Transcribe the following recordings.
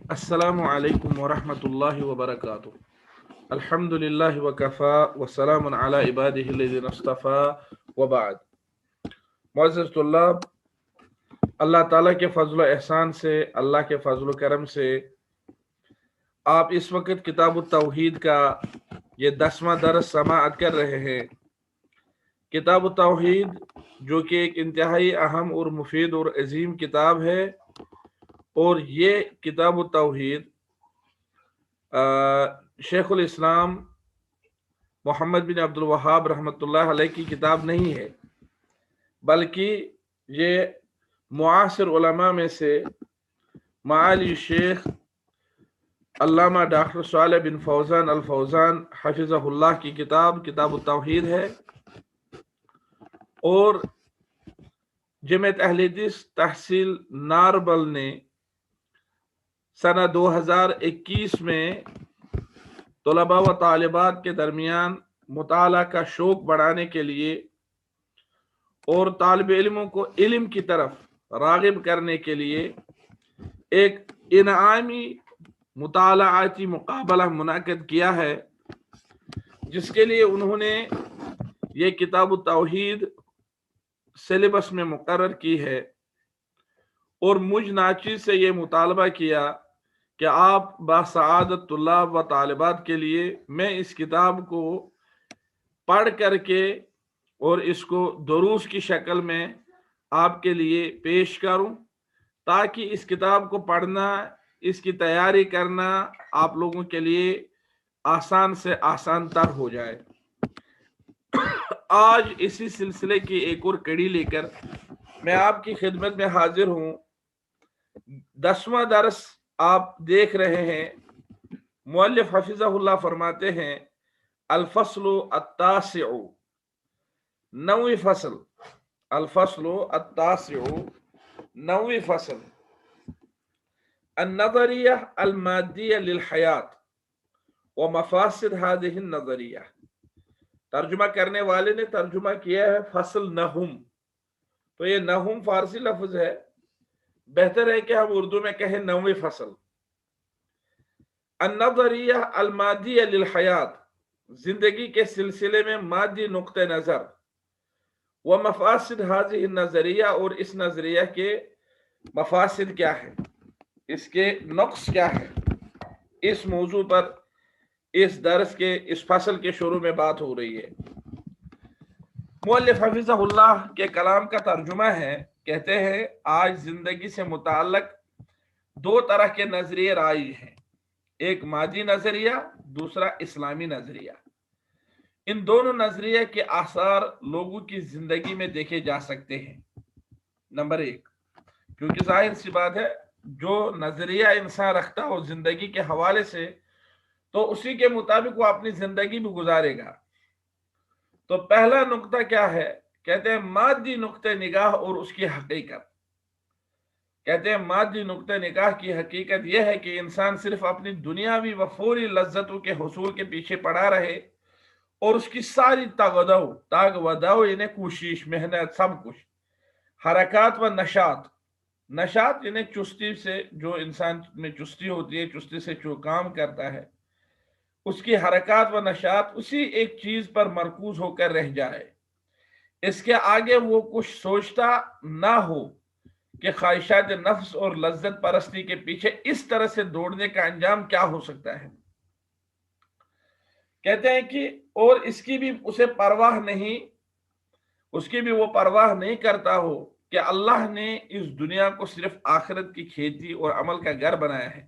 السلام علیکم ورحمۃ اللہ وبرکاتہ۔ الحمدللہ وکفا وسلام علی عبادہ الذین اصطفیٰ وبعد۔ معزز طلاب، اللہ تعالیٰ کے فضل و احسان سے، اللہ کے فضل و کرم سے آپ اس وقت کتاب التوحید کا یہ 10واں درس سماعت کر رہے ہیں۔ کتاب التوحید جو کہ ایک انتہائی اہم اور مفید اور عظیم کتاب ہے، اور یہ کتاب التوحید شیخ الاسلام محمد بن عبد الوہاب رحمۃ اللہ علیہ کی کتاب نہیں ہے، بلکہ یہ معاصر علماء میں سے معالی شیخ علامہ ڈاکٹر صالح بن فوزان الفوزان حفظہ اللہ کی کتاب التوحید ہے، اور جمعیت اہل حدیث تحصیل ناربل نے سنہ 2021 میں طلباء و طالبات کے درمیان مطالعہ کا شوق بڑھانے کے لیے اور طالب علموں کو علم کی طرف راغب کرنے کے لیے ایک انعامی مطالعاتی مقابلہ منعقد کیا ہے، جس کے لیے انہوں نے یہ کتاب التوحید سلیبس میں مقرر کی ہے، اور مجھ ناچیز سے یہ مطالبہ کیا کہ آپ باسعادت طلاب و طالبات کے لیے میں اس کتاب کو پڑھ کر کے اور اس کو دروس کی شکل میں آپ کے لیے پیش کروں، تاکہ اس کتاب کو پڑھنا، اس کی تیاری کرنا آپ لوگوں کے لیے آسان سے آسان تر ہو جائے۔ آج اسی سلسلے کی ایک اور کڑی لے کر میں آپ کی خدمت میں حاضر ہوں۔ 10واں درس آپ دیکھ رہے ہیں۔ مؤلف حفظہ اللہ فرماتے ہیں الفصل التاسع، 9ویں فصل، الفصل التاسع، 9ویں فصل، النظریہ المادیہ للحیات ومفاسد هذه النظریہ۔ ترجمہ کرنے والے نے ترجمہ کیا ہے فصل نہم، تو یہ نہم فارسی لفظ ہے، بہتر ہے کہ ہم اردو میں کہیں 9ویں فصل۔ النظریہ المادیہ للحیات، زندگی کے سلسلے میں مادی نقطہ نظر، ومفاسد هذه النظریہ، اور اس نظریہ کے مفاسد کیا ہے، اس کے نقص کیا ہے، اس موضوع پر اس درس کے اس فصل کے شروع میں بات ہو رہی ہے۔ مؤلف حفظہ اللہ کے کلام کا ترجمہ ہے، کہتے ہیں آج زندگی سے متعلق دو طرح کے نظریے رائج ہیں، ایک مادی نظریہ، دوسرا اسلامی نظریہ۔ ان دونوں نظریے کے آثار لوگوں کی زندگی میں دیکھے جا سکتے ہیں۔ نمبر ایک، کیونکہ ظاہر سی بات ہے جو نظریہ انسان رکھتا ہو زندگی کے حوالے سے، تو اسی کے مطابق وہ اپنی زندگی بھی گزارے گا۔ تو پہلا نقطہ کیا ہے؟ کہتے ہیں مادی نقطہ نگاہ اور اس کی حقیقت۔ کہتے ہیں مادی نقطہ نگاہ کی حقیقت یہ ہے کہ انسان صرف اپنی دنیاوی و فوری لذتوں کے حصول کے پیچھے پڑا رہے، اور اس کی ساری تاگ ودو یعنی کوشش، محنت، سب کچھ، حرکات و نشاط یعنی چستی سے، جو انسان میں چستی ہوتی ہے، چستی سے جو کام کرتا ہے، اس کی حرکات و نشاط اسی ایک چیز پر مرکوز ہو کر رہ جائے، اس کے آگے وہ کچھ سوچتا نہ ہو کہ خواہشات نفس اور لذت پرستی کے پیچھے اس طرح سے دوڑنے کا انجام کیا ہو سکتا ہے۔ کہتے ہیں کہ اور اس کی بھی اسے پرواہ نہیں، اس کی بھی وہ پرواہ نہیں کرتا ہو کہ اللہ نے اس دنیا کو صرف آخرت کی کھیتی اور عمل کا گھر بنایا ہے،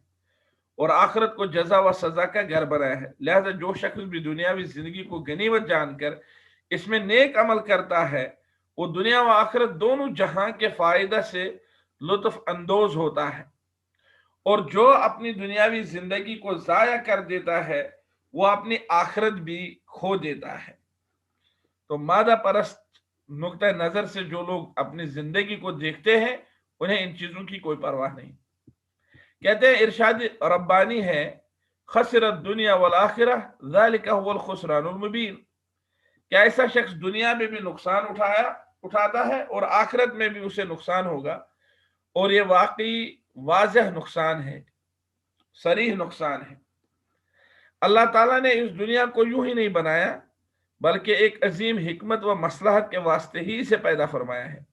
اور آخرت کو جزا و سزا کا گھر بنایا ہے۔ لہذا جو شخص بھی دنیاوی زندگی کو غنیمت جان کر اس میں نیک عمل کرتا ہے، وہ دنیا و آخرت دونوں جہاں کے فائدہ سے لطف اندوز ہوتا ہے، اور جو اپنی دنیاوی زندگی کو ضائع کر دیتا ہے وہ اپنی آخرت بھی کھو دیتا ہے۔ تو مادہ پرست نقطہ نظر سے جو لوگ اپنی زندگی کو دیکھتے ہیں، انہیں ان چیزوں کی کوئی پرواہ نہیں۔ کہتے ہیں ارشاد ربانی ہے خسر الدنیا والآخرہ ذالک هو الخسران المبین، کہ ایسا شخص دنیا میں بھی نقصان اٹھاتا ہے اور آخرت میں بھی اسے نقصان ہوگا، اور یہ واقعی واضح نقصان ہے۔ सरीह नुकसान है। अल्लाह ताला ने इस दुनिया को यूं ही नहीं बनाया, बल्कि एक अजीम हिकमत व मसलहत के वास्ते ही इसे पैदा फरमाया है।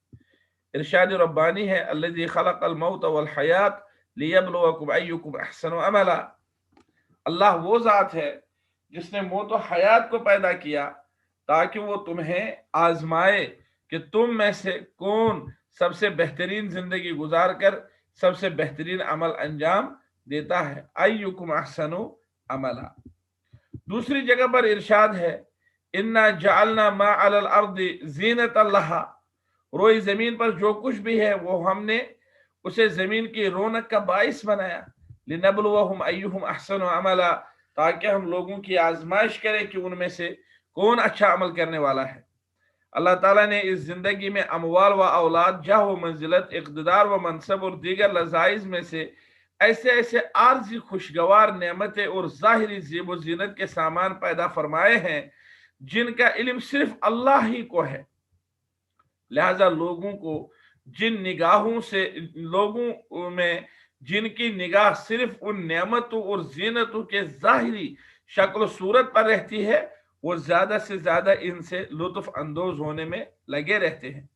इरशाद रब्बानी है, अल्लज़ी खलक़ल मौत वल हयात लियब्लुवकुम अय्युकुम अहसनु अमला। अल्लाह वो ज़ात है जिसने मौत व हयात को पैदा किया ताकि वो तुम्हें आजमाए कि तुम में से कौन सबसे बेहतरीन जिंदगी गुजार कर सबसे बेहतरीन अमल अंजाम देता है। अय्युकुम अहसनु अमला। दूसरी जगह पर इरशाद है, इन्ना जअलना मा अलल अर्दि ज़ीनतल लहा। रोई जमीन पर जो कुछ भी है वो हमने उसे जमीन की रौनक का बाइस बनाया। लिनब्लुवहुम अय्युहुम अहसनु अमला, ताकि हम लोगों की आजमाइश करें कि उनमें से कौन अच्छा अमल करने वाला है। अल्लाह ताला ने इस जिंदगी में अमवाल व औलाद, जाह व मंजिलत, इक़्तिदार व मनसब और दीगर लज़ाइज में से ऐसे ऐसे आर्जी खुशगवार नेमतें और ज़ाहिरी ज़ीब व ज़ीनत के सामान पैदा फरमाए हैं जिनका इल्म सिर्फ अल्लाह ही को है। लिहाजा लोगों को जिन निगाहों से, लोगों में जिनकी निगाह सिर्फ उन नेमतों और जीनतों के ज़ाहिरी शक्ल सूरत पर रहती है, वो ज्यादा से ज्यादा इनसे लुत्फ अंदोज होने में लगे रहते हैं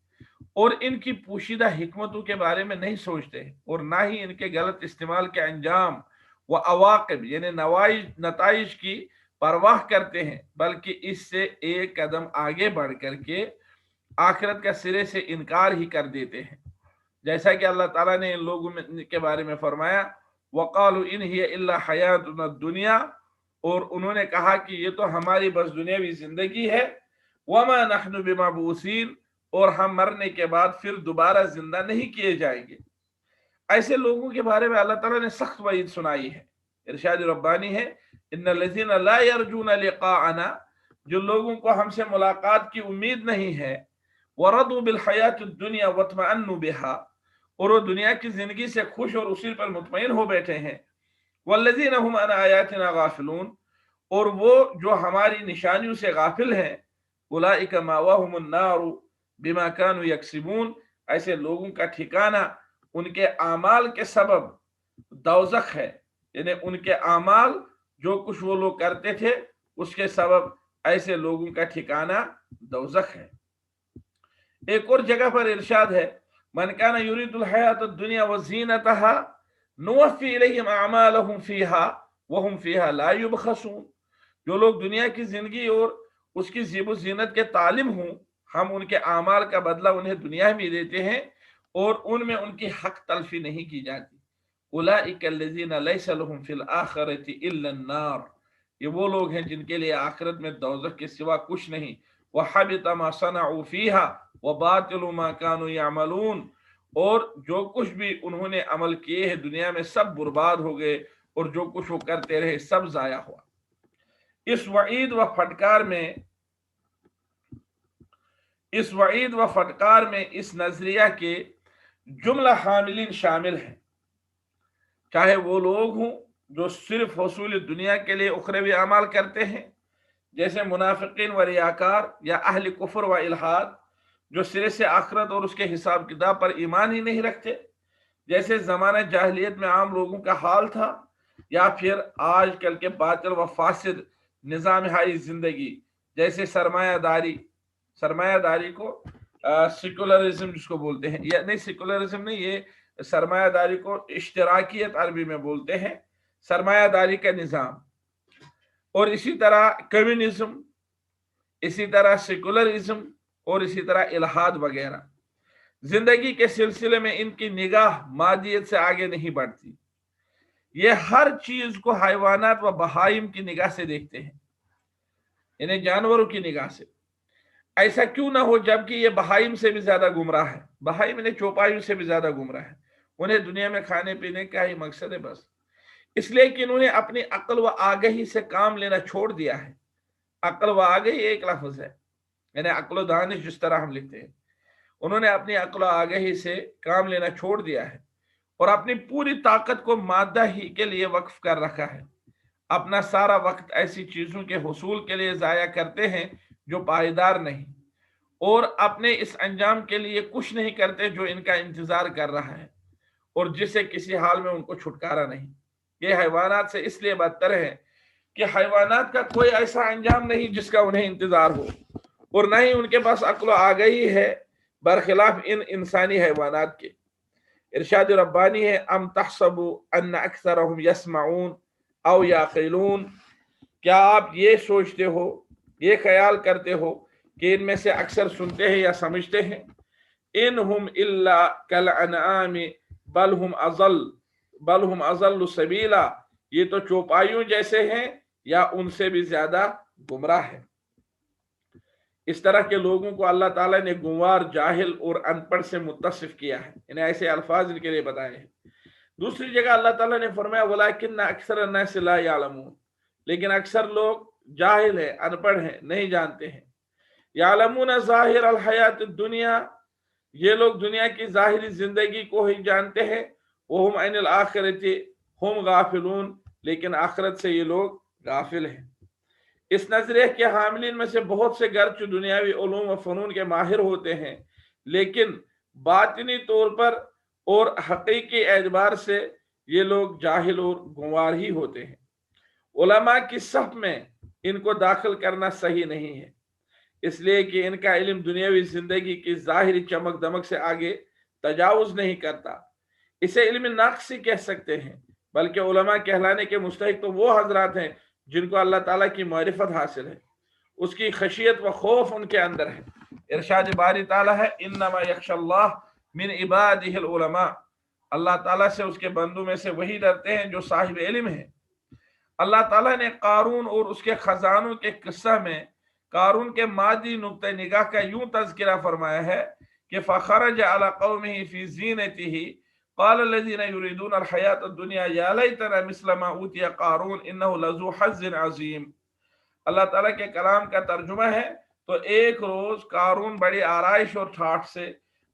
और इनकी पोशीदा हिकमतों के बारे में नहीं सोचते हैं और ना ही इनके गलत इस्तेमाल के अंजाम व अवाक़िब यानी नताइज की परवाह करते हैं, बल्कि इससे एक कदम आगे बढ़ करके आखिरत का सिरे से इनकार ही कर देते हैं। जैसा कि अल्लाह ताला ने इन लोगों के बारे में फरमाया, वक़ालू इन हिय इल्ला हयातुना दुनिया, और उन्होंने कहा कि ये तो हमारी बस दुनियावी जिंदगी है, वमा नहनु बिमबऊसीन, और हम मरने के बाद फिर दोबारा जिंदा नहीं किए जाएंगे। ऐसे लोगों के बारे में अल्लाह ताला ने सख्त वईद सुनाई है। इरशाद रब्बानी है, इन्नल्लज़ीना ला यरजूना लिक़ाअना, जो लोगों को हमसे मुलाकात की उम्मीद नहीं है, वरदू बिल हयातिद दुनिया वतमअन्नु बिहा, और वो दुनिया की जिंदगी से खुश और उसी पर मुतमईन हो बैठे हैं। वल्लज़ीना हुम अन आयातिना गाफिलून, और वो जो हमारी निशानियों से गाफिल हैं, उलाइका मावाहुमुन नारु बिमा कानू यक्सिबून, ऐसे लोगों का ठिकाना उनके आमाल के सबब दोज़ख है, यानी उनके आमाल जो कुछ वो लोग करते थे उसके सबब ऐसे लोगों का ठिकाना दोज़ख है। एक और जगह पर इरशाद है, मन काना युरीदुल हयातुद दुनिया व ज़ीनतहा नुवफ़्फ़ी इलैहिम अअमालहुम फ़ीहा व हुम फ़ीहा ला युबख़सून। जो लोग दुनिया की जिंदगी और उसकी ज़ीब ज़ीनत के तालिम हों, हम उनके आमाल का बदला उन्हें दुनिया में देते हैं और उनमें उनकी हक तलफी नहीं की जाती। उलाइका अल्लज़ीना लैसा लहुम फिल आखिरति इल्ला अन्नार, ये वो लोग हैं जिनके लिए आखिरत में दोज़ख के सिवा कुछ नहीं। वहबित मा सनऊ फ़ीहा व बातिलु मा कानू यअमलून, और जो कुछ भी उन्होंने अमल किए हैं दुनिया में सब बर्बाद हो गए और जो कुछ वो करते रहे सब जाया हुआ। इस वईद व फटकार में इस नजरिया के जुमला हामिलीन शामिल हैं, चाहे वो लोग हों जो सिर्फ हसूल दुनिया के लिए उखरवी अमाल करते हैं, जैसे मुनाफिकीन व रियाकार या अहल कुफ्र व इल्हाद जो सिरे से आखिरत और उसके हिसाब किताब पर ईमान ही नहीं रखते, जैसे ज़माना जाहिलियत में आम लोगों का हाल था, या फिर आजकल के बातिल व फासिद निज़ाम हाई जिंदगी जैसे सरमायादारी को सेकुलरिज्म जिसको बोलते हैं, या नहीं सेकुलरिज्म नहीं, ये सरमायादारी को इश्तराकियत अरबी में बोलते हैं, सरमायादारी का निज़ाम, और इसी तरह कम्युनिज्म, इसी तरह सेकुलरिज्म और इसी तरह इल्हाद वगैरह। जिंदगी के सिलसिले में इनकी निगाह मादियत से आगे नहीं बढ़ती, ये हर चीज को हैवानात व बहाइम की निगाह से देखते हैं, यानी जानवरों की निगाह से। ऐसा क्यों ना हो जबकि ये बहाइम से भी ज्यादा गुमराह है, बहाइम ने चौपाइयों से भी ज्यादा गुमराह है। उन्हें दुनिया में खाने पीने का ही मकसद है बस, इसलिए कि इन्होंने अपनी अक्ल व आगही से काम लेना छोड़ दिया है। अक्ल व आगही एक लफ्ज है, यानी अक्ल दानिश जिस तरह हम लिखते हैं, उन्होंने अपनी अक्ल आगही से काम लेना छोड़ दिया है और अपनी पूरी ताकत को मादा ही के लिए वक्फ कर रखा है। अपना सारा वक्त ऐसी चीजों के हुसूल के लिए जाया करते हैं जो पायदार नहीं, और अपने इस अंजाम के लिए कुछ नहीं करते जो इनका इंतजार कर रहा है और जिसे किसी हाल में उनको छुटकारा नहीं। یہ حیوانات سے اس لیے بدتر ہیں کہ حیوانات کا کوئی ایسا انجام نہیں جس کا انہیں انتظار ہو، اور نہ ہی ان کے پاس عقل و آگہی ہے برخلاف ان انسانی حیوانات کے۔ ارشاد ربانی ہے ام تحسبوا ان اکثرهم یسمعون او یعقلون، کیا آپ یہ سوچتے ہو، یہ خیال کرتے ہو کہ ان میں سے اکثر سنتے ہیں یا سمجھتے ہیں؟ انہم الا کالانعام بل ہم اضل سبیلا، یہ تو چوپایوں جیسے ہیں یا ان سے بھی زیادہ گمراہ ہیں۔ اس طرح کے لوگوں کو اللہ تعالیٰ نے گنوار، جاہل اور ان پڑھ سے متصف کیا ہے، انہیں ایسے الفاظ ان کے لیے بتائے ہیں۔ دوسری جگہ اللہ تعالیٰ نے فرمایا وَلَٰكِنَّ أَكْثَرَ النَّاسِ لَا يَعْلَمُونَ، لیکن اکثر لوگ جاہل ہیں، ان پڑھ ہیں، نہیں جانتے ہیں۔ يَعْلَمُونَ ظَاهِرَ الْحَيَاةِ الدُّنْيَا، یہ لوگ دنیا کی ظاہری زندگی کو ہی جانتے ہیں۔ وَهُمْ عَنِ الْآخِرَةِ هُمْ غَافِلُونَ، لیکن آخرت سے یہ لوگ غافل ہیں۔ اس نظریے کے حاملین میں سے بہت سے گرچہ دنیاوی علوم و فنون کے ماہر ہوتے ہیں، لیکن باطنی طور پر اور حقیقی اعتبار سے یہ لوگ جاہل اور گنوار ہی ہوتے ہیں۔ علماء کی صف میں ان کو داخل کرنا صحیح نہیں ہے، اس لیے کہ ان کا علم دنیاوی زندگی کی ظاہری چمک دمک سے آگے تجاوز نہیں کرتا۔ اسے علم ناقصی کہہ سکتے ہیں، بلکہ علماء کہلانے کے مستحق تو وہ حضرات ہیں جن کو اللہ تعالیٰ کی معرفت حاصل ہے، اس کی خشیت و خوف ان کے اندر ہے۔ ارشاد باری تعالیٰ ہے انما یخشی اللہ من عبادہ العلماء، اللہ تعالیٰ سے اس کے بندوں میں سے وہی ڈرتے ہیں جو صاحب علم ہیں۔ اللہ تعالیٰ نے قارون اور اس کے خزانوں کے قصہ میں قارون کے مادی نقطہ نگاہ کا یوں تذکرہ فرمایا ہے کہ فخرج علی قومہ فی زینتہ قال الذين يريدون الحياة الدنيا يا ليتنا مثل ما اوتي قارون انه لذو حظ عظیم۔ اللہ تعالیٰ کے کلام کا ترجمہ ہے تو ایک روز قارون بڑی آرائش اور ٹھاٹھ سے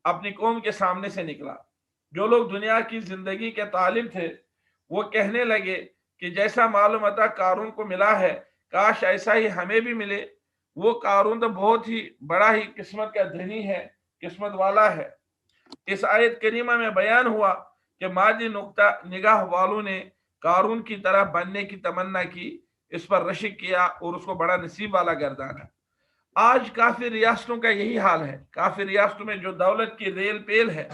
اپنی قوم کے سامنے سے نکلا۔ جو لوگ دنیا کی زندگی کے طالب تھے وہ کہنے لگے کہ جیسا معلوم تھا قارون کو ملا ہے کاش ایسا ہی ہمیں بھی ملے، وہ قارون تو بہت ہی بڑا ہی قسمت کا دھنی ہے، قسمت والا ہے۔ اس آیت کریمہ میں بیان ہوا کہ مادی نقطہ نگاہ والوں نے قارون کی طرح بننے کی تمنا کی، اس پر رشک کیا اور اس کو بڑا نصیب والا گردانا۔ آج کافی ریاستوں کا یہی حال ہے۔ کافی ریاستوں میں جو دولت کی ریل پیل ہے،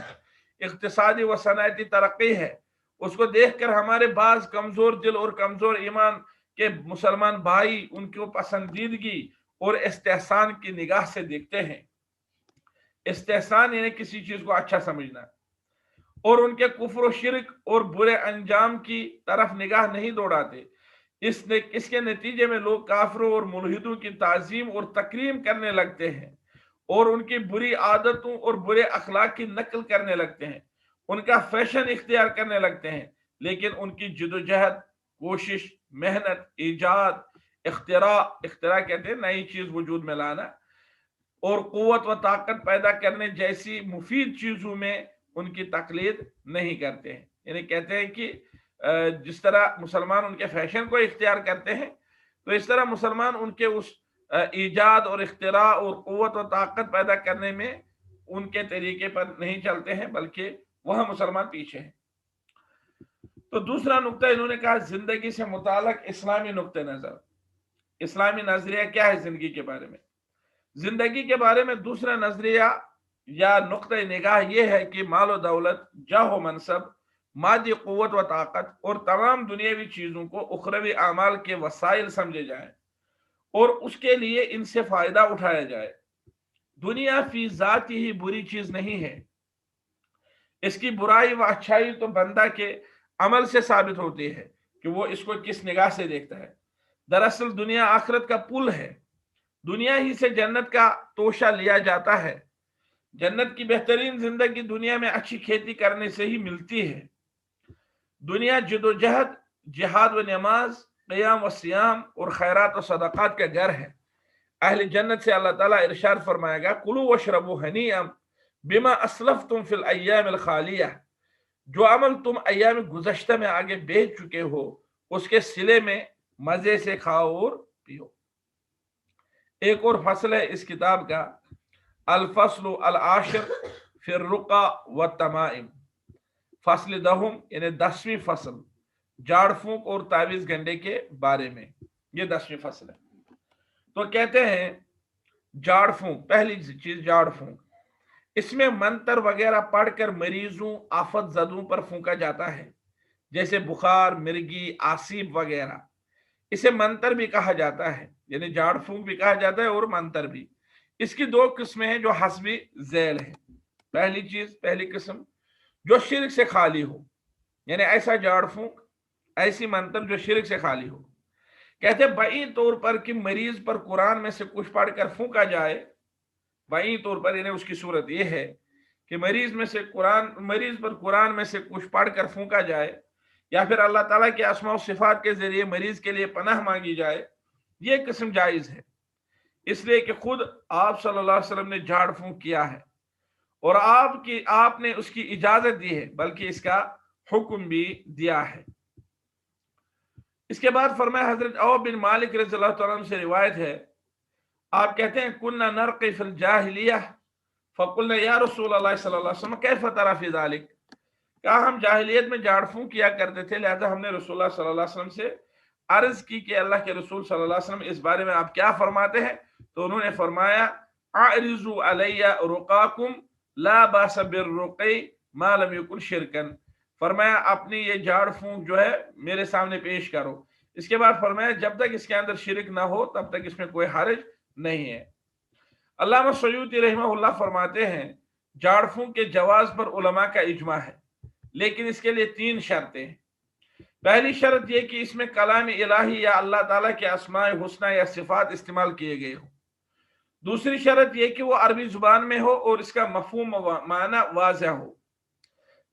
اقتصادی و صنعتی ترقی ہے، اس کو دیکھ کر ہمارے بعض کمزور دل اور کمزور ایمان کے مسلمان بھائی ان کو پسندیدگی اور استحسان کی نگاہ سے دیکھتے ہیں۔ استحسان یعنی کسی چیز کو اچھا سمجھنا، اور ان کے کفر و شرک اور برے انجام کی طرف نگاہ نہیں دوڑاتے۔ اس کے نتیجے میں لوگ کافروں اور ملحدوں کی تعظیم اور تکریم کرنے لگتے ہیں، اور ان کی بری عادتوں اور برے اخلاق کی نقل کرنے لگتے ہیں، ان کا فیشن اختیار کرنے لگتے ہیں، لیکن ان کی جدوجہد، کوشش، محنت، ایجاد، اختراع کہتے ہیں نئی چیز وجود میں لانا، اور قوت و طاقت پیدا کرنے جیسی مفید چیزوں میں ان کی تقلید نہیں کرتے ہیں۔ یعنی کہتے ہیں کہ جس طرح مسلمان ان کے فیشن کو اختیار کرتے ہیں، تو اس طرح مسلمان ان کے اس ایجاد اور اختراع اور قوت و طاقت پیدا کرنے میں ان کے طریقے پر نہیں چلتے ہیں، بلکہ وہاں مسلمان پیچھے ہیں۔ تو دوسرا نقطہ انہوں نے کہا زندگی سے متعلق اسلامی نقطہ نظر۔ اسلامی نظریہ کیا ہے زندگی کے بارے میں؟ زندگی کے بارے میں دوسرا نظریہ یا نقطہ نگاہ یہ ہے کہ مال و دولت، جاہ و منصب، مادی قوت و طاقت اور تمام دنیاوی چیزوں کو اخروی اعمال کے وسائل سمجھے جائیں اور اس کے لیے ان سے فائدہ اٹھایا جائے۔ دنیا فی ذات ہی بری چیز نہیں ہے، اس کی برائی و اچھائی تو بندہ کے عمل سے ثابت ہوتی ہے کہ وہ اس کو کس نگاہ سے دیکھتا ہے۔ دراصل دنیا آخرت کا پل ہے، دنیا ہی سے جنت کا توشہ لیا جاتا ہے۔ جنت کی بہترین زندگی دنیا میں اچھی کھیتی کرنے سے ہی ملتی ہے۔ دنیا جد و جہد، جہاد و نماز، قیام و سیام اور خیرات و صدقات کا گھر ہے۔ اہل جنت سے اللہ تعالیٰ ارشاد فرمائے گا کلوا واشربوا ہنیئا بما اسلفتم فی الایام الخالیہ، جو عمل تم ایام گزشتہ میں آگے بھیج چکے ہو اس کے صلے میں مزے سے کھاؤ اور پیو۔ ایک اور فصل ہے اس کتاب کا، الفصل العاشر فی الرقى والتمائم، فصل دہم یعنی 10ویں فصل झाड़ फूंक और तावीज गंडे के बारे में। ये 10वीं फसल है। तो कहते हैं झाड़ फूंक, पहली चीज झाड़ फूंक, इसमें मंत्र वगैरह पढ़कर मरीजों आफत जदों पर फूंका जाता है, जैसे बुखार, मिर्गी, आसीब वगैरह। इसे मंत्र भी कहा जाता है, यानी झाड़ फूंक भी कहा जाता है और मंत्र भी। इसकी दो किस्में हैं जो हस्बी झैल है। पहली चीज, पहली किस्म जो शिरक से खाली हो, यानी ऐसा झाड़ फूंक, ऐसी मंत्र जो शिरक से खाली हो। कहते बई तौर पर कि मरीज पर कुरान में से कुछ पढ़कर फूंका जाए, बई तौर पर यानी उसकी सूरत यह है कि मरीज पर कुरान में से कुछ पढ़कर फूंका जाए, या फिर अल्लाह ताला के अस्मा और सिफात के जरिए मरीज के लिए पनाह मांगी जाए, ये किस्म जायज है, इसलिए कि खुद आप सल्लल्लाहु अलैहि वसल्लम ने झाड़ फूंक किया है और आपने उसकी इजाजत दी है, बल्कि इसका हुक्म भी दिया है। इसके बाद फरमाया, हजरत औफ बिन मालिक रज़ियल्लाहु तआला अन्हु से रिवायत है, आप कहते हैं कुन्ना नरक़ी फिल जाहिलिया फ़कुल्ना या रसूलल्लाह सल्लल्लाहु अलैहि वसल्लम कैफ़ तरा फ़ी ज़ालिक। कहा हम जाहिलियत में झाड़ फूंक किया करते थे, लिहाजा हमने रसूलुल्लाह सल्लल्लाहु अलैहि वसल्लम से अर्ज की कि अल्लाह के रसूल सल्लल्लाहु अलैहि वसल्लम इस बारे में आप क्या फरमाते हैं। तो उन्होंने फरमाया, आरिज़ु अलैया रुक़ाकुम ला बास बिर्रुक़ी मा लम यकुन शिरकन। फरमाया अपनी ये झाड़ फूंक जो है मेरे सामने पेश करो। इसके बाद फरमाया जब तक इसके अंदर शिरक ना हो तब तक इसमें कोई हर्ज नहीं है। अल्लामा सयूती रहमहुल्लाह फरमाते हैं झाड़ फूंक के जवाज पर उलमा का इजमा है, लेकिन इसके लिए 3 शर्तें हैं। पहली शर्त यह कि इसमें कलाम इलाही या अल्लाह ताला के अस्माए हुस्ना या सिफात इस्तेमाल किए गए हो। दूसरी शर्त यह कि वो अरबी जुबान में हो और इसका मफहूम माना वाज़ह हो।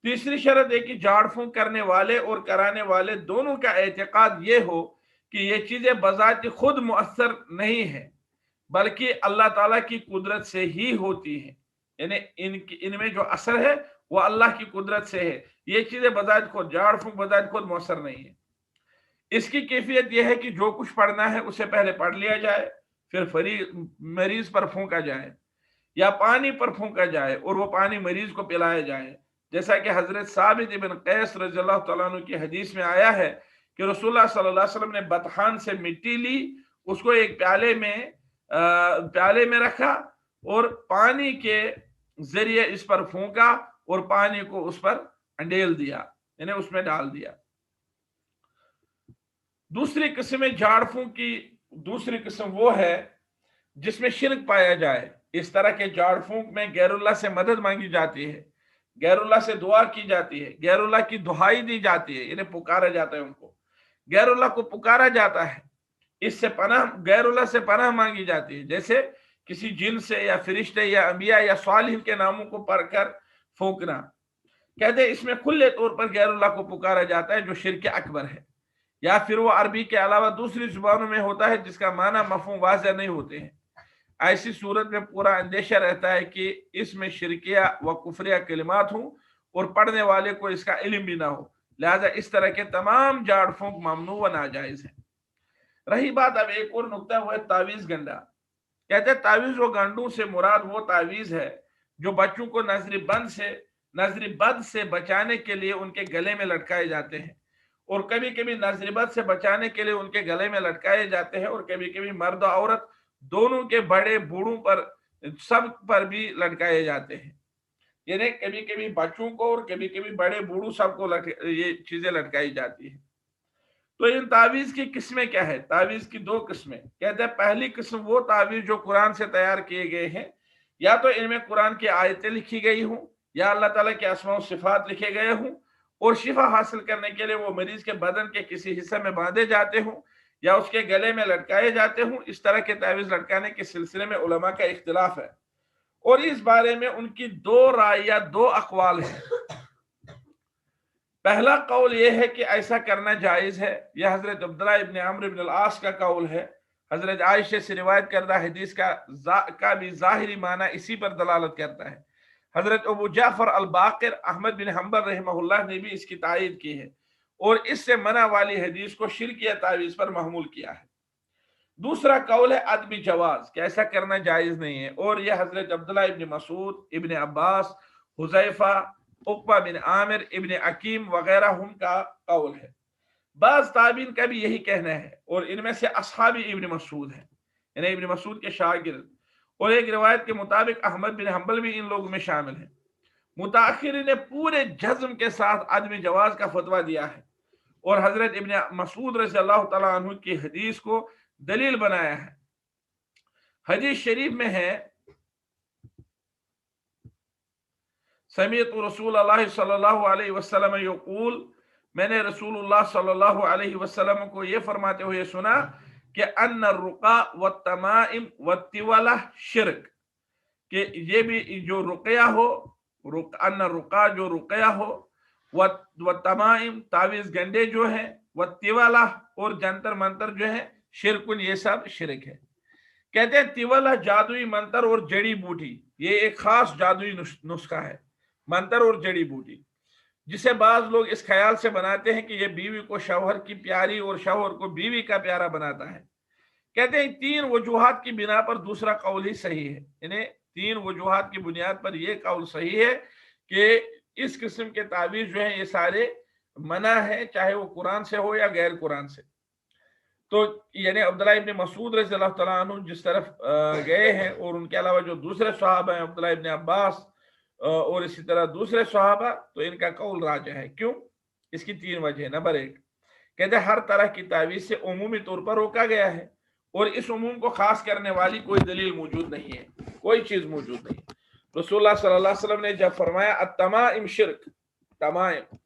तीसरी शर्त है कि झाड़ फूंक करने वाले और कराने वाले दोनों का एतकाद ये हो कि ये चीजें बजात खुद मुअस्सर नहीं है, बल्कि अल्लाह ताला की कुदरत से ही होती है, यानी इनमें जो असर है वो अल्लाह की कुदरत से है। ये चीजें बजात खुद, झाड़ फूंक बजात खुद मुअस्सर नहीं है। इसकी कैफियत यह है कि जो कुछ पढ़ना है उसे पहले पढ़ लिया जाए, फिर मरीज पर फूंका जाए या पानी पर फूंका जाए और वो पानी मरीज को पिलाया जाए, जैसा कि हजरत साबित इब्न कैस रज़ियल्लाहु तआला अन्हु की हदीस में आया है कि रसूलुल्लाह सल्लल्लाहु अलैहि वसल्लम ने बतहान से मिट्टी ली, उसको एक प्याले में रखा और पानी के जरिए इस पर फूंका और पानी को उस पर अंडेल दिया, यानी उसमें डाल दिया। दूसरी किस्म झाड़ फूंक की दूसरी किस्म वो है जिसमें शिरक पाया जाए। इस तरह के झाड़ फूंक में गैरुल्लाह से मदद मांगी जाती है, गैरुल्लाह से दुआ की जाती है, गैरुल्लाह की दुहाई दी जाती है, इन्हें पुकारा जाता है, उनको गैरुल्लाह को पुकारा जाता है, इससे पनाह गैरुल्लाह से पनाह मांगी जाती है, जैसे किसी जिन से या फरिश्ते या अंबिया या सालिह के नामों को पढ़कर फूंकना। कहते हैं इसमें खुले तौर पर गैरुल्लाह को पुकारा जाता है जो शिर्क अकबर है, या फिर वो अरबी के अलावा दूसरी जुबानों में होता है जिसका माना मफहूम वाज़ेह नहीं होते हैं। ऐसी सूरत में पूरा अंदेशा रहता है कि इसमें शिरकिया व कुफरिया कलिमात हों और पढ़ने वाले को इसका इल्म भी ना हो, लिहाजा इस तरह के तमाम झाड़ फूंक ममनू व नाजायज है। रही बात अब एक और नुक्ता, हुआ तावीज गंडा। कहते हैं तावीज व गंडों से मुराद वो तावीज है जो बच्चों को नजरी बद से बचाने के लिए उनके गले में लटकाए जाते हैं, और कभी कभी नजरी बद से बचाने के लिए उनके गले में लटकाए जाते हैं, और कभी कभी मर्द और औरत दोनों के बड़े बूढ़ों पर सब पर भी लटकाए जाते हैं, यानी कभी कभी बच्चों को और कभी कभी बड़े बूढ़ों सबको ये चीजें लटकाई जाती है। तो इन तावीज की किस्में क्या है? तावीज की 2 किस्में। कहते हैं पहली किस्म वो तावीज जो कुरान से तैयार किए गए हैं, या तो इनमें कुरान की आयतें लिखी गई हूं या अल्लाह ताला के अस्मा और सिफात लिखे गए हों, और शिफा हासिल करने के लिए वो मरीज के बदन के किसी हिस्से में बांधे जाते हों या उसके गले में लटकाए जाते हों। इस तरह के तावीज लटकाने के सिलसिले में उलमा का इख्तिलाफ है, और इस बारे में उनकी 2 राय या 2 अकवाल हैं। पहला कौल यह है कि ऐसा करना जायज है, यह हजरत अब्दुल्लाह इब्न अम्र इब्न अल-आस का कौल है। हजरत आयशा से रिवायत करदा हदीस का भी जाहिरी माना इसी पर दलालत करता है। हजरत अबू जाफर अल-बाकिर अहमद बिन हंबल रहमहुल्लाह ने भी इसकी तायीद की है और इससे मना वाली हदीस को शिरकिया तावीज पर महमूल किया है। दूसरा कौल है अदबी जवाज, कि ऐसा करना जायज नहीं है, और यह हजरत अब्दुल्लाह इब्न मसूद, इब्न अब्बास, हुजैफा, उक़बा बिन आमिर, इब्न अकीम वगैरह उनका कौल है। बाज़ ताबीन का भी यही कहना है, और इनमें से असहाबी इब्न मसूद हैं, यानी इब्न मसूद के शागिर्द, और एक रिवायत के मुताबिक अहमद बिन हम्बल भी इन लोगों में शामिल हैं। मुताखिरीन ने पूरे जज्म के साथ अदम जवाज का फतवा दिया है और हजरत इब्न मसूद रज़ी अल्लाह तआला अन्हु की हदीस को दलील बनाया है। हदीस शरीफ में है, समीअतु रसूलुल्लाह सल्लल्लाहु अलैहि वसल्लम यक़ूल, मैंने रसूलुल्लाह सल्लल्लाहु अलैहि वसल्लम को ये फरमाते हुए सुना कि अन्न रुका व तमाइम व तिवला शिरक, कि ये भी जो रुकया हो, अन्न रुका जो रुकया हो, व तमाइम तावीज गंडे जो है, व तिवला और जंतर मंतर जो है, शिरकुन ये सब शिरक है। कहते हैं तिवला जादुई मंतर और जड़ी बूटी, ये एक खास जादुई नुस्खा है, मंतर और जड़ी बूटी, जिसे बाज लोग इस ख्याल से बनाते हैं कि ये बीवी को शौहर की प्यारी और शौहर को बीवी का प्यारा बनाता है। कहते हैं तीन वजूहात की बिना पर दूसरा कौल ही सही है, इन्हें तीन वजूहात की बुनियाद पर यह कौल सही है कि इस किस्म के तावीज जो हैं ये सारे मना है, चाहे वो कुरान से हो या गैर कुरान से। तो यानी अब्दुल्लाह इब्न मसूद रज़ी अल्लाह तआला अन्हु जिस तरफ गए हैं, और उनके अलावा जो दूसरे सहाबा हैं, अब्दुल्लाह इब्न अब्बास और इसी तरह दूसरे सहाबा, तो इनका कौल राजा है। क्यों? इसकी तीन वजह। नंबर एक, कहते हैं हर तरह की तावीज से उमूमी तौर पर रोका गया है, और इस उमूम को खास करने वाली कोई दलील मौजूद नहीं है, कोई चीज मौजूद नहीं। रसूलुल्लाह सल्लल्लाहु अलैहि वसल्लम ने जब फरमाया अत्तमाइम शिरक, तमाइम,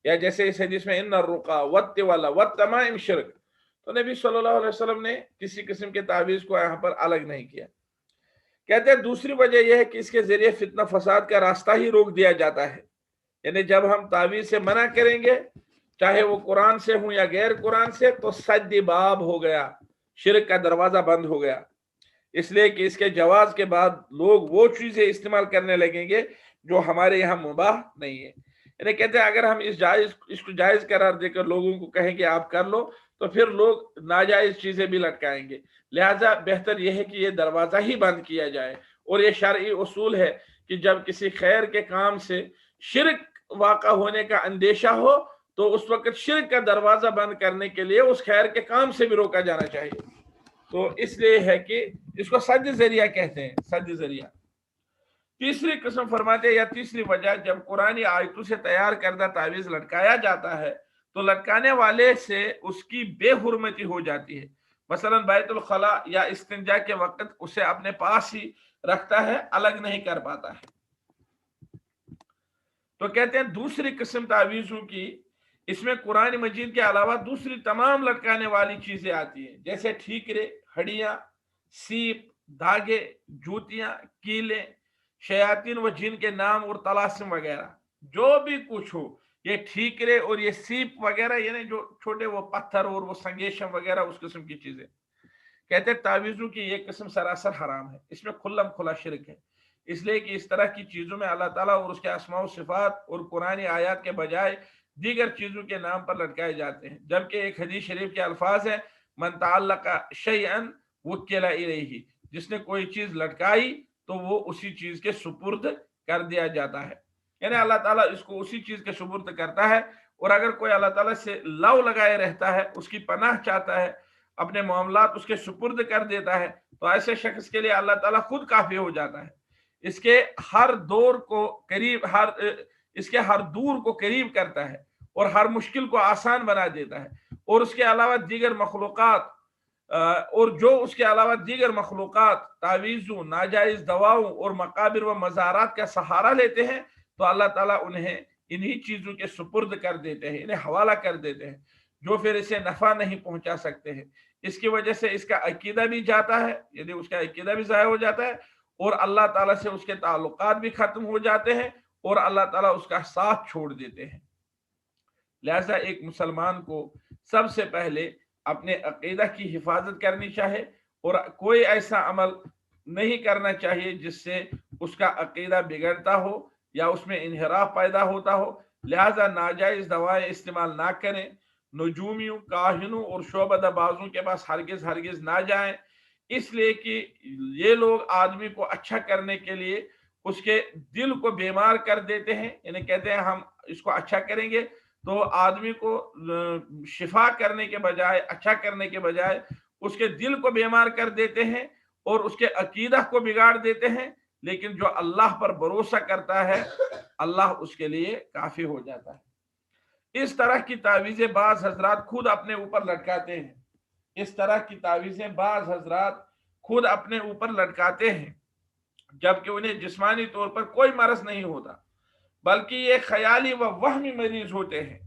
या जैसे इस हदीस में इन्ना रुका वत्तिवला वत्तमाइम शिरक, तो नबी सल्लल्लाहु अलैहि वसल्लम ने किसी किस्म के तावीज को यहाँ पर अलग नहीं किया। कहते हैं दूसरी वजह यह है कि इसके जरिए फितना फसाद का रास्ता ही रोक दिया जाता है, यानी जब हम तावीज से मना करेंगे, चाहे वो कुरान से हो या गैर कुरान से, तो सद्दी बाब हो गया, शिरक का दरवाजा बंद हो गया, इसलिए कि इसके जवाज के बाद लोग वो चीजें इस्तेमाल करने लगेंगे जो हमारे यहाँ मुबाह नहीं है। यानी कहते हैं अगर हम इसको जायज करार देकर लोगों को कहेंगे आप कर लो, तो फिर लोग नाजायज चीजें भी लटकाएंगे। लिहाजा बेहतर यह है कि यह दरवाजा ही बंद किया जाए, और यह शरई उसूल है कि जब किसी खैर के काम से शिरक वाक़ा होने का अंदेशा हो, तो उस वक्त शिरक का दरवाजा बंद करने के लिए उस खैर के काम से भी रोका जाना चाहिए। तो इसलिए है कि इसको सद जरिया कहते हैं, सद जरिया। तीसरी किस्म फरमाते या तीसरी वजह, जब कुरानी आयतों से तैयार करदा तावीज लटकाया जाता है, तो लटकाने वाले से उसकी बेहुरमती हो जाती है। मसलन बैतुल खला या इस्तिंजा के वक्त उसे अपने पास ही रखता है, अलग नहीं कर पाता है। तो कहते हैं दूसरी किस्म तावीज़ों की, इसमें कुरान मजीद के अलावा दूसरी तमाम लटकाने वाली चीजें आती हैं, जैसे ठीकरे, हड्डियां, सीप, धागे, जूतियां, कीले, शयातीन व जिन के नाम और तलासिम वगैरह, जो भी कुछ हो, ये ठीकरे और ये सीप वगैरह, यानी जो छोटे वो पत्थर और वो संगेशम वगैरह, उस किस्म की चीजें। कहते हैं तावीज़ों की ये किस्म सरासर हराम है, इसमें खुल्लम खुला शिरक है, इसलिए कि इस तरह की चीजों में अल्लाह ताला और उसके अस्मा व सिफात और कुरानी आयात के बजाय दीगर चीजों के नाम पर लटकाए जाते हैं। जबकि एक हदीस शरीफ के अल्फाज है, मन तअल्लक़ शैअन वुक्किला इलैहि, जिसने कोई चीज लटकाई तो वो उसी चीज के सुपुर्द कर दिया जाता है, यानी अल्लाह ताला इसको उसी चीज के सुपुर्द करता है। और अगर कोई अल्लाह ताला से लव लगाए रहता है, उसकी पनाह चाहता है, अपने मामलात उसके सुपुर्द कर देता है, तो ऐसे शख्स के लिए अल्लाह ताला खुद काफी हो जाता है। इसके हर दौर को करीब इसके हर दूर को करीब करता है और हर मुश्किल को आसान बना देता है। और उसके अलावा दीगर मखलूक़ात और जो उसके अलावा दीगर मखलूक़ात तावीज़ों, नाजायज़ दवाओं और मकाबिर व मज़ारात का सहारा लेते हैं, तो अल्लाह ताला उन्हें इन्हीं चीज़ों के सुपुर्द कर देते हैं, इन्हें हवाला कर देते हैं, जो फिर इसे नफ़ा नहीं पहुंचा सकते हैं। इसकी वजह से इसका अकीदा भी जाता है, यदि उसका अकीदा भी ज़ाया हो जाता है, और अल्लाह ताला से उसके ताल्लुकात भी खत्म हो जाते हैं, और अल्लाह ताला उसका साथ छोड़ देते हैं। लिहाजा एक मुसलमान को सबसे पहले अपने अकीदा की हिफाजत करनी चाहिए, और कोई ऐसा अमल नहीं करना चाहिए जिससे उसका अकीदा बिगड़ता हो या उसमें इन्हिराफ पैदा होता हो। लिहाजा नाजायज़ दवाएं इस्तेमाल ना करें, नजूमियों, काहिनों और शोबदाबाजों के पास हरगिज हरगिज ना जाएं, इसलिए कि ये लोग आदमी को अच्छा करने के लिए उसके दिल को बीमार कर देते हैं। यानी कहते हैं हम इसको अच्छा करेंगे तो आदमी को शिफा करने के बजाय, अच्छा करने के बजाय उसके दिल को बीमार कर देते हैं और उसके अकीदा को बिगाड़ देते हैं। लेकिन जो अल्लाह पर भरोसा करता है, अल्लाह उसके लिए काफी हो जाता है। इस तरह की तावीजें बाज हजरात खुद अपने ऊपर लटकाते हैं। इस तरह की तावीजें बाज हजरात खुद अपने ऊपर लटकाते हैं, जबकि उन्हें जिस्मानी तौर पर कोई मरज नहीं होता, बल्कि ये ख्याली व वहमी मरीज होते हैं,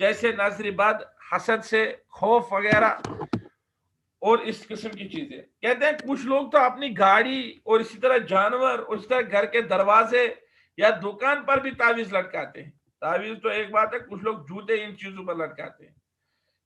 जैसे नजर बद, हसद से, खौफ वगैरह और इस किस्म की चीजें। कहते हैं कुछ लोग तो अपनी गाड़ी और इसी तरह जानवर और इसी तरह घर के दरवाजे या दुकान पर भी तावीज लटकाते हैं। तावीज तो एक बात है, कुछ लोग जूते इन चीजों पर लटकाते हैं।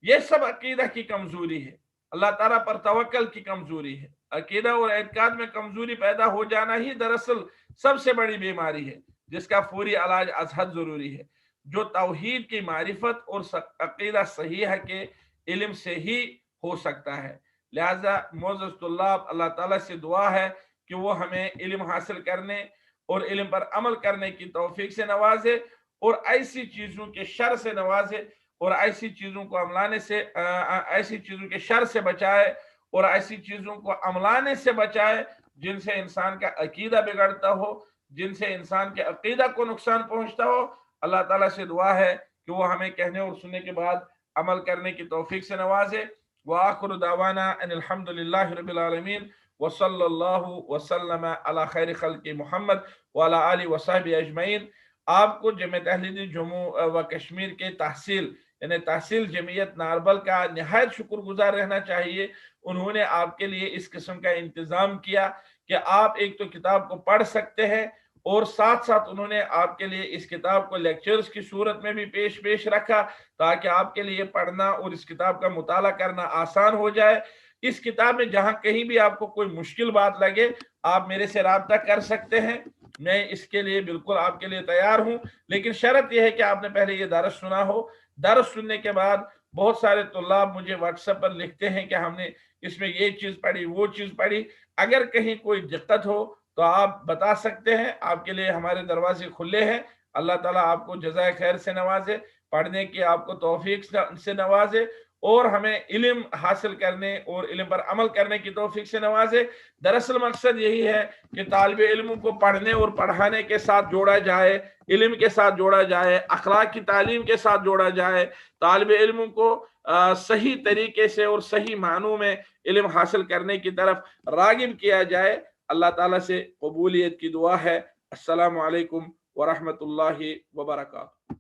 ये सब अकीदा की कमजोरी है, अल्लाह ताला पर तवक्कल की कमजोरी है। अकीदा और एतकाद में कमजोरी पैदा हो जाना ही दरअसल सबसे बड़ी बीमारी है, जिसका फौरी इलाज अजहद जरूरी है, जो तौहीद की मारिफत और अकीदा सही है के इल्म से ही हो सकता है। लिहाजा मोअज़्ज़ज़ तुल्लाब, अल्लाह ताला से दुआ है कि वो हमें इल्म हासिल करने और इल्म पर अमल करने की तौफीक से नवाजे और ऐसी चीजों के शर से नवाजे और ऐसी चीजों को अमलाने से ऐसी चीजों के शर से बचाए और ऐसी चीजों को अमलाने से बचाए जिनसे इंसान का अकीदा बिगड़ता हो, जिनसे इंसान के अकीदा को नुकसान पहुंचता हो। अल्लाह ताला से दुआ है कि वो हमें कहने और सुनने के बाद अमल करने की तौफीक से नवाजे। व आखिरु दावाना अनिल हम्दुलिल्लाहि रब्बिल आलमीन व सल्लल्लाहु व सल्लम अला खैरि खल्क़ि मुहम्मद व अला आलिहि व सहबिहि अजमईन। आपको जमीयत अहले जम्मू व कश्मीर के तहसील यानी तहसील जमीयत नारबल का निहायत शुक्रगुजार रहना चाहिए। उन्होंने आपके लिए इस किस्म का इंतजाम किया कि आप एक तो किताब को पढ़ सकते हैं और साथ साथ उन्होंने आपके लिए इस किताब को लेक्चर्स की सूरत में भी पेश रखा, ताकि आपके लिए पढ़ना और इस किताब का मुताला करना आसान हो जाए। इस किताब में जहां कहीं भी आपको कोई मुश्किल बात लगे, आप मेरे से राब्ता कर सकते हैं, मैं इसके लिए बिल्कुल आपके लिए तैयार हूं। लेकिन शर्त यह है कि आपने पहले ये दर्स सुना हो। दर्स सुनने के बाद बहुत सारे तुल्लाब मुझे व्हाट्सएप पर लिखते हैं कि हमने इसमें ये चीज पढ़ी, वो चीज पढ़ी। अगर कहीं कोई दिक्कत हो तो आप बता सकते हैं, आपके लिए हमारे दरवाजे खुले हैं। अल्लाह ताला आपको जज़ाए खैर से नवाजे, पढ़ने की आपको तौफीक से नवाजे और हमें इल्म हासिल करने और इल्म पर अमल करने की तौफीक से नवाजे। दरअसल मकसद यही है कि तालिब इल्म को पढ़ने और पढ़ाने के साथ जोड़ा जाए, इल्म के साथ जोड़ा जाए, अखलाक की तालीम के साथ जोड़ा जाए, तालिब इल्म को सही तरीके से और सही मानों में इल्म हासिल करने की तरफ रागिब किया जाए। अल्लाह ताला से कबूलियत की दुआ है। अस्सलामु अलैकुम व रहमतुल्लाहि व बरकातुहू।